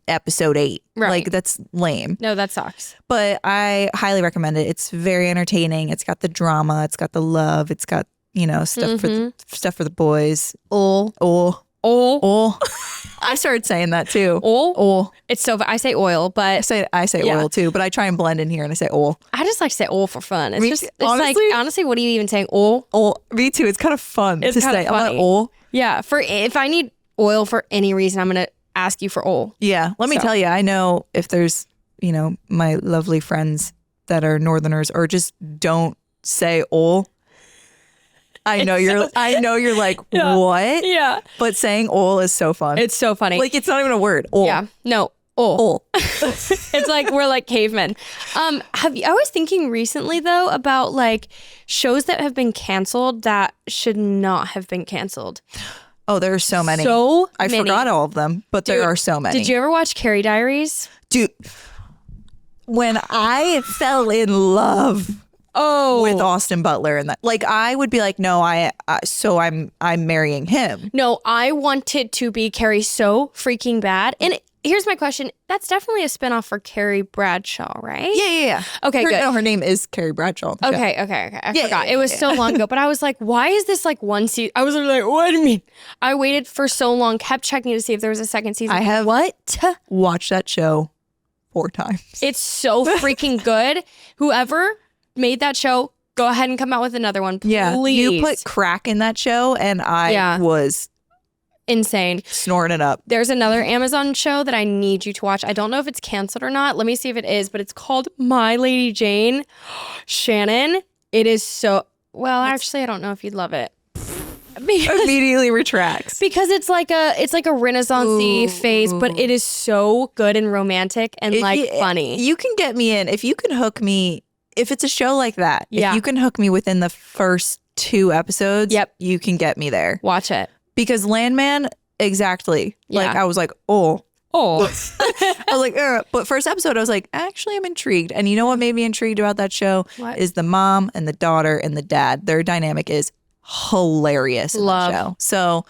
episode 8. Right. Like, that's lame. No, that sucks. But I highly recommend it. It's very entertaining. It's got the drama. It's got the love. It's got, stuff for the boys. I started saying that too. Oil. It's so I say oil, but I say oil too. But I try and blend in here and I say oil. I just like to say oil for fun. It's honestly, what are you even saying? Oil. Me too. It's kind of fun to say. I'm like oil. Yeah. If I need oil for any reason, I'm gonna ask you for oil. Yeah. Let me tell you. I know if there's my lovely friends that are Northerners or just don't say oil. I know you're like, what? Yeah. But saying oil is so fun. It's so funny. Like, it's not even a word. Oil. Yeah. No. Oil. It's like we're like cavemen. I was thinking recently though about like shows that have been canceled that should not have been canceled. Oh, there are so many. I forgot all of them, but there are so many. Did you ever watch Carrie Diaries? Dude, when I fell in love with Austin Butler and that, like, I would be like, no, I'm marrying him. No, I wanted to be Carrie so freaking bad. And here's my question. That's definitely a spinoff for Carrie Bradshaw, right? Yeah. Okay, good. No, her name is Carrie Bradshaw. Okay. I forgot. It was so long ago. But I was like, why is this like one season? I was like, what do you mean? I waited for so long, kept checking to see if there was a second season. I have watched that show 4 times. It's so freaking good. Whoever made that show, Go ahead and come out with another one, please. Yeah, you put crack in that show, and I was insane. Snorting it up. There's another Amazon show that I need you to watch. I don't know if it's canceled or not. Let me see if it is, but it's called My Lady Jane. Shannon, it is so... Well, actually, I don't know if you'd love it. Immediately retracts. Because it's like a Renaissance-y phase, but it is so good and romantic and funny. You can get me in. If you can hook me, if it's a show like that, if you can hook me within the first 2 episodes, you can get me there. Watch it. Because Landman, exactly. Yeah. Like I was like, I was like, but first episode, I was like, actually, I'm intrigued. And you know what made me intrigued about that show is the mom and the daughter and the dad. Their dynamic is hilarious in the show. So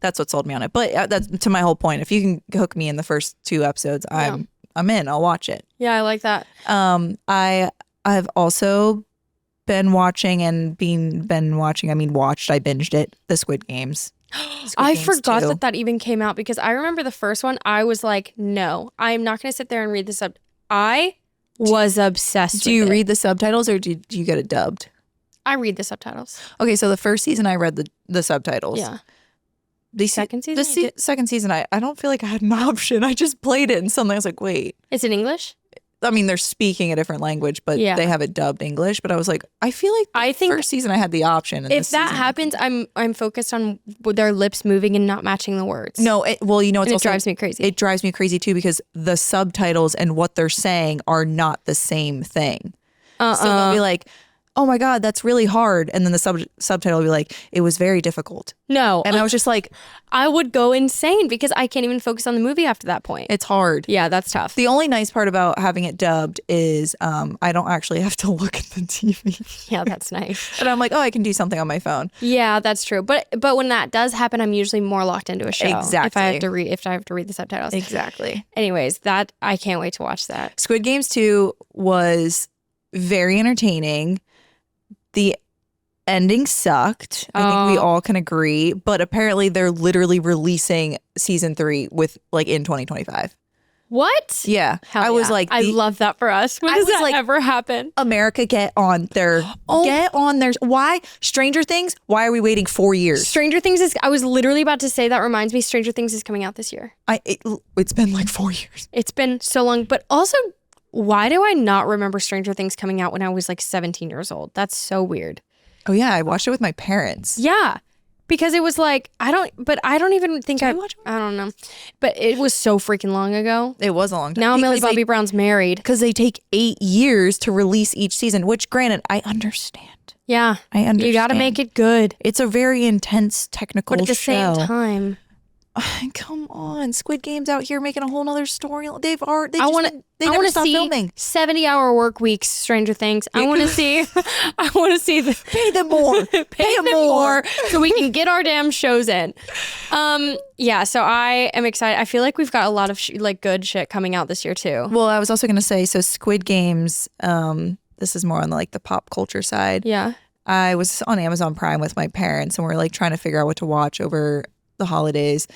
that's what sold me on it. But that's to my whole point. If you can hook me in the first 2 episodes, I'm in. I'll watch it. Yeah, I like that. I've also been watching and watched. I binged it. The Squid Games. I forgot that even came out because I remember the first one. I was like, no, I'm not going to sit there and read the sub. I was obsessed with it. Do you read the subtitles or do you get it dubbed? I read the subtitles. Okay, so the first season I read the subtitles. Yeah. The second season? The second season, I don't feel like I had an option. I just played it and suddenly I was like, wait. It's in English? I mean, they're speaking a different language, but they have it dubbed English. But I was like, I feel like the first season I had the option. If that happens, I'm focused on their lips moving and not matching the words. No, it drives me crazy. It drives me crazy too because the subtitles and what they're saying are not the same thing. So they'll be like, oh my God, that's really hard. And then the subtitle will be like, it was very difficult. No. And I was just like, I would go insane because I can't even focus on the movie after that point. It's hard. Yeah, that's tough. The only nice part about having it dubbed is I don't actually have to look at the TV. Yeah, that's nice. And I'm like, I can do something on my phone. Yeah, that's true. But when that does happen, I'm usually more locked into a show. Exactly. If I have to read the subtitles. Exactly. Anyways, I can't wait to watch that. Squid Games 2 very entertaining. The ending sucked. I think we all can agree. But apparently they're literally releasing season 3 in 2025. What? Yeah. I was like, I love that for us. When does that ever happen? America, get on their why? Stranger Things? Why are we waiting 4 years? Stranger Things I was literally about to say that reminds me, Stranger Things is coming out this year. It's been like 4 years. It's been so long. But also, why do I not remember Stranger Things coming out when I was like 17 years old? That's so weird. Oh yeah, I watched it with my parents. Yeah, because it was like I don't even think I don't know, but it was so freaking long ago. It was a long time. Now Millie Bobby Brown's married because they take 8 years to release each season. Which, granted, I understand. Yeah, I understand. You got to make it good. It's a very intense technical show. But at the same time. Come on, Squid Game's out here making a whole nother story. They I want to see filming 70-hour work weeks. Stranger Things. I want to see. I want to see pay them more. pay them more so we can get our damn shows in. Yeah. So I am excited. I feel like we've got a lot of good shit coming out this year too. Well, I was also going to say, so Squid Games. This is more on the pop culture side. Yeah. I was on Amazon Prime with my parents, and we're trying to figure out what to watch over the holidays,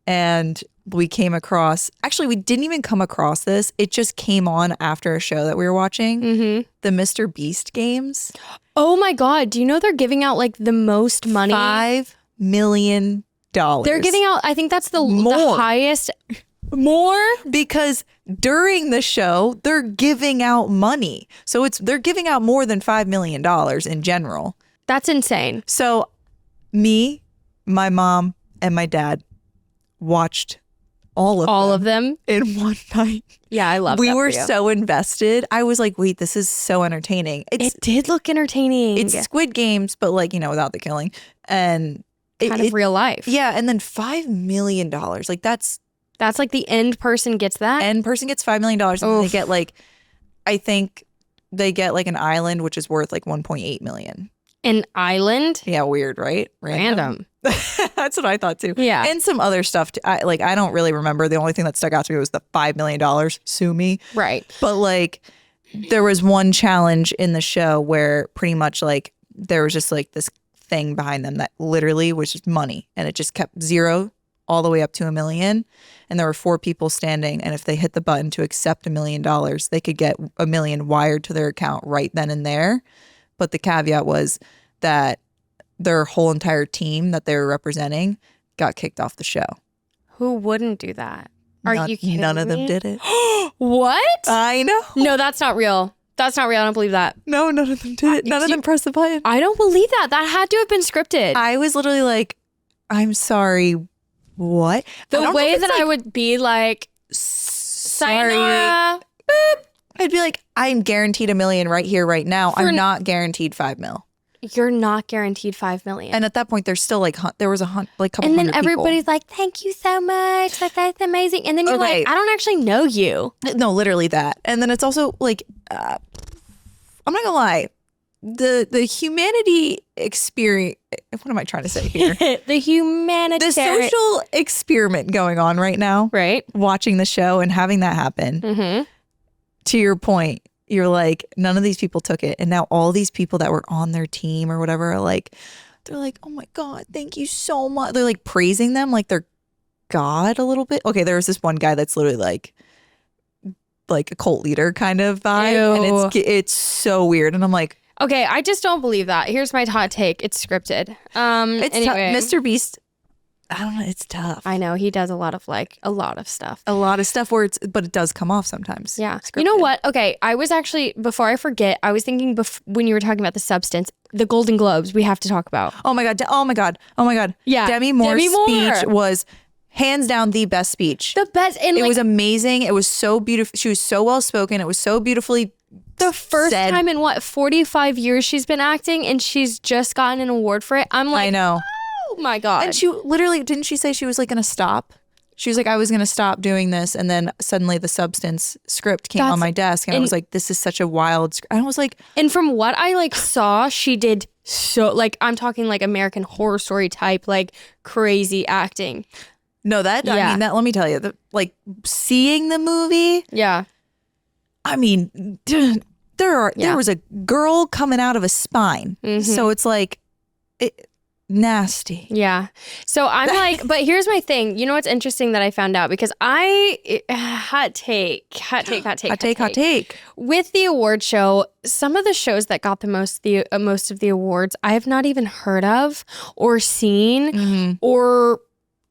and we came across, actually we didn't even come across this, it just came on after a show that we were watching, the Mr. Beast games. Oh my God, do you know they're giving out the most money? $5 million. They're giving out, I think that's the highest. More? Because during the show they're giving out money, so they're giving out more than $5 million in general. That's insane. So me, my mom, and my dad watched all of them in one night. Yeah, I love that. We were so invested. I was like, wait, this is so entertaining. It did look entertaining. It's Squid Games, but without the killing. And kind of real life. Yeah, and then $5 million. That's the end person gets that? End person gets $5 million. And then they get I think they get an island, which is worth $1.8 million. An island? Yeah, weird, right? Random. That's what I thought too. Yeah. And some other stuff. I don't really remember. The only thing that stuck out to me was the $5 million. Sue me. Right. But there was one challenge in the show where pretty much there was just this thing behind them that literally was just money, and it just kept zero all the way up to $1 million. And there were 4 people standing, and if they hit the button to accept $1 million, they could get $1 million wired to their account right then and there. but the caveat was that their whole entire team that they were representing got kicked off the show. Who wouldn't do that? Are you kidding None of them me? did it. What? I know. No, that's not real. That's not real. I don't believe that. No, none of them did it. None of them pressed the button. I don't believe that. That had to have been scripted. I was literally like, I'm sorry, what? The way that I like, would be like, sorry. sayonara. I'd be like, I'm guaranteed $1 million right here, right now. I'm not guaranteed $5 million. You're not guaranteed $5 million. And at that point, there's still like there was couple and then hundred everybody's people. like, "Thank you so much. Like that's amazing." And then you're Okay. like, "I don't actually know you." No, literally that. And then it's also like, I'm not gonna lie, the humanity experience. What am I trying to say here? The humanitarian, The social experiment going on right now. right? Watching the show and having that happen. Mm-hmm. To your point, you're like, none of these people took it. And now all these people that were on their team or whatever are like, they're like, oh my God, thank you so much. They're like praising them like they're God a little bit. Okay, there was this one guy that's literally like a cult leader kind of vibe. Ew. And it's so weird. And I'm like, Okay, I just don't believe that. Here's my hot take. It's scripted. it's Anyway, Mr. Beast. I don't know. It's tough. I know he does a lot of stuff. A lot of stuff but it does come off sometimes. Yeah. Scripted. You know what? Okay, I was actually, before I forget, I was thinking when you were talking about the substance, the Golden Globes we have to talk about. Oh my God. Oh my God. Oh my God. Yeah. Demi Moore's Demi Moore. speech was hands down the best speech. The best. And It like, was amazing. It was so beautiful. She was so well spoken. It was so beautifully the first said. time in 45 years she's been acting and she's just gotten an award for it. I'm like, I know. oh my God. And she literally, didn't she say she was like going to stop? She was like, I was going to stop doing this. And then suddenly the substance script came on my desk. And I was like, this is such a wild script. I was like, and from what I like saw, she did so, like, I'm talking like American Horror Story type, like crazy acting. no, I mean, that, let me tell you, like seeing the movie, Yeah. I mean, there was a girl coming out of a spine. Mm-hmm. So it's like, nasty. Yeah. So I'm like, but here's my thing. You know what's interesting that I found out? Because hot take. With the award show, some of the shows that got most of the awards, I have not even heard of or seen or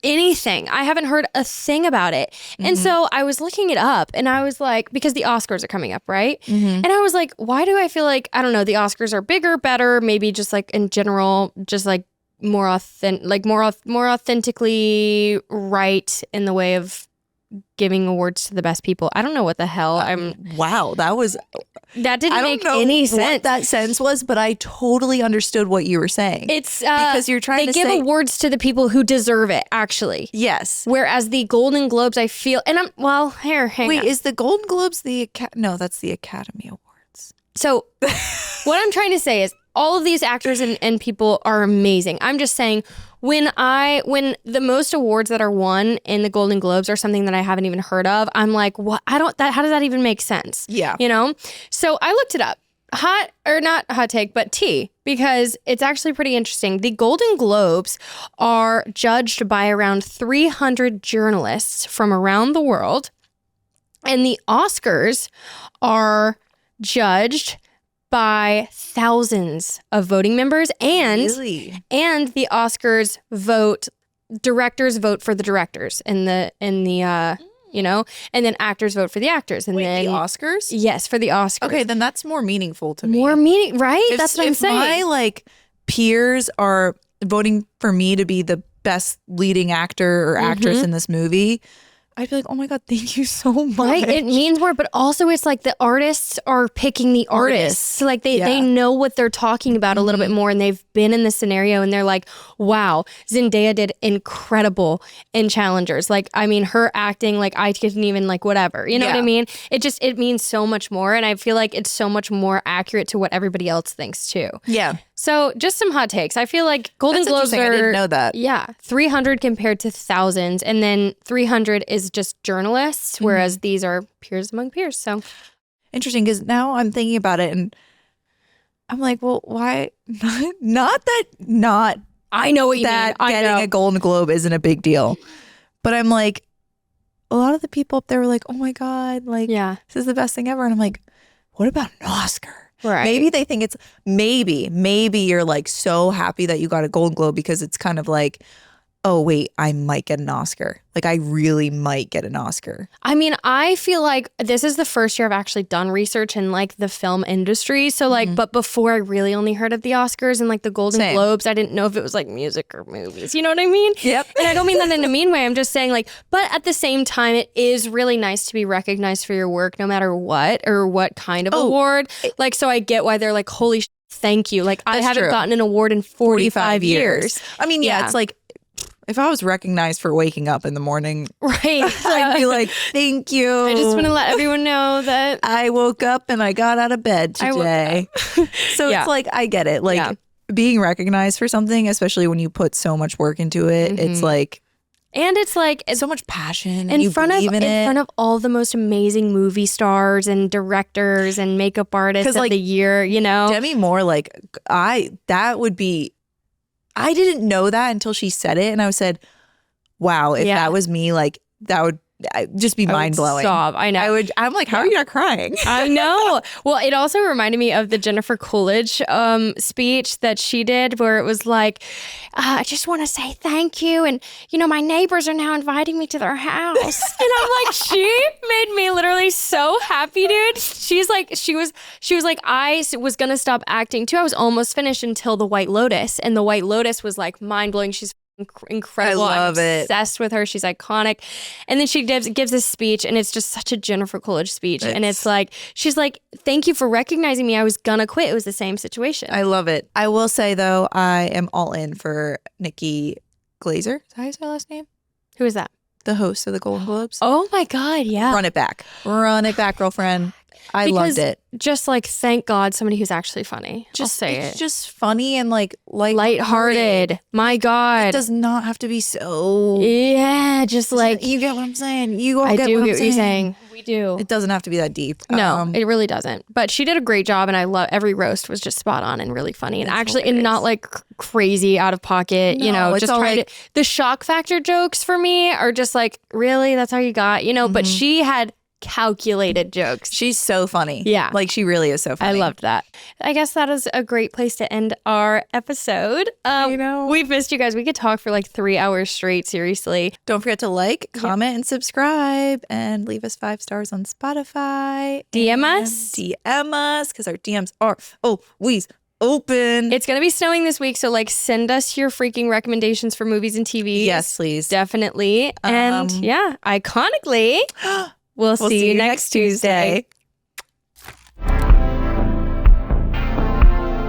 anything. I haven't heard a thing about it. And so I was looking it up and I was like, because the Oscars are coming up, right? And I was like, why do I feel like, I don't know, the Oscars are bigger, better, maybe just like in general, just like more authentically right in the way of giving awards to the best people. I don't know what the hell Wow, that didn't make know any sense. what that sense was, but I totally understood what you were saying. It's because you're trying to they give say awards to the people who deserve it, actually. yes. Whereas the Golden Globes, I feel, and hang Wait, on. is the Golden Globes no, that's the Academy Awards. So what I'm trying to say is all of these actors and people are amazing. I'm just saying when the most awards that are won in the Golden Globes are something that I haven't even heard of, I'm like, what? How does that even make sense? Yeah. You know? So I looked it up. Not hot take, but tea, because it's actually pretty interesting. The Golden Globes are judged by around 300 journalists from around the world, and the Oscars are judged by thousands of voting members, and Really? and the Oscars directors vote for the directors in the you know, and then actors vote for the actors, and then the Oscars? yes, for the Oscars. Okay, then that's more meaningful to me. More meaning, right? That's what I'm if saying. my peers are voting for me to be the best leading actor or actress in this movie, I'd be like, oh my God, thank you so much. Right, it means more, but also it's like the artists are picking the artists. So like they know what they're talking about a little bit more, and they've been in the scenario, and they're like, wow, Zendaya did incredible in Challengers. Like, I mean, her acting, like I couldn't even whatever, you know what I mean? It means so much more, and I feel like it's so much more accurate to what everybody else thinks too. Yeah. So just some hot takes. I feel like Golden That's Globes interesting. are, I didn't know that. Yeah, 300 compared to thousands, and then 300 is just journalists, whereas these are peers among peers. So Interesting, because now I'm thinking about it and I'm like, well, why? Not I know what you that mean. I getting know. a Golden Globe isn't a big deal. But I'm like, a lot of the people up there were like, oh my God, Yeah. this is the best thing ever. And I'm like, what about an Oscar? Right. Maybe they think it's maybe you're like so happy that you got a Golden Globe because it's kind of like, oh wait, I might get an Oscar. Like I really might get an Oscar. I mean, I feel like this is the first year I've actually done research in like the film industry. So like, but before I really only heard of the Oscars and like the Golden Globes, I didn't know if it was like music or movies. You know what I mean? Yep. And I don't mean that in a mean way. I'm just saying like, but at the same time, it is really nice to be recognized for your work, no matter what or what kind of award. Like, so I get why they're like, holy thank you. Like I haven't gotten an award in 45 years. I mean, yeah, it's like, if I was recognized for waking up in the morning, right, I'd be like, thank you. I just want to let everyone know that I woke up and I got out of bed today. So it's like, I get it. Like being recognized for something, especially when you put so much work into it, it's like, and it's like so much passion in front of all the most amazing movie stars and directors and makeup artists of the year, you know. Demi Moore, like I didn't know that until she said it, and I said, "Wow, if that was me, like that would just be mind blowing." I know. I'm like, how are you not crying? I know. Well, it also reminded me of the Jennifer Coolidge speech that she did, where it was like, "I just want to say thank you, and you know, my neighbors are now inviting me to their house." And I'm like, she made me literally so happy, dude. She's like, she was like, I was gonna stop acting too. I was almost finished until The White Lotus, and The White Lotus was like mind blowing. She's incredible. I love I'm obsessed with her. She's iconic. And then she gives this speech, and it's just such a Jennifer Coolidge speech. And it's like, she's like, thank you for recognizing me. I was gonna quit. It was the same situation. I love it. I will say though, I am all in for Nikki Glazer. Is that how you say her last name? Who is that? The host of the Golden Globes. Oh my God, yeah. Run it back, girlfriend. I loved it. Just like, thank God, somebody who's actually funny. I'll say it's just funny and like lighthearted. My God, it does not have to be so. Yeah, just like, you get what I'm saying. I do get what you're saying. We do. It doesn't have to be that deep. No, it really doesn't. But she did a great job, and I love every roast was just spot on and really funny, and actually, and not like crazy out of pocket. You know, just trying to. The shock factor jokes for me are just like, really, that's all you got, you know. But she had calculated jokes. She's so funny. Yeah. Like she really is so funny. I loved that. I guess that is a great place to end our episode. We've missed you guys. We could talk for like 3 hours straight, seriously. Don't forget to like, comment, and subscribe, and leave us 5 stars on Spotify. DM us because our DMs are always open. It's going to be snowing this week, so like send us your freaking recommendations for movies and TV. Yes, please. Definitely. And iconically, we'll see you next Tuesday.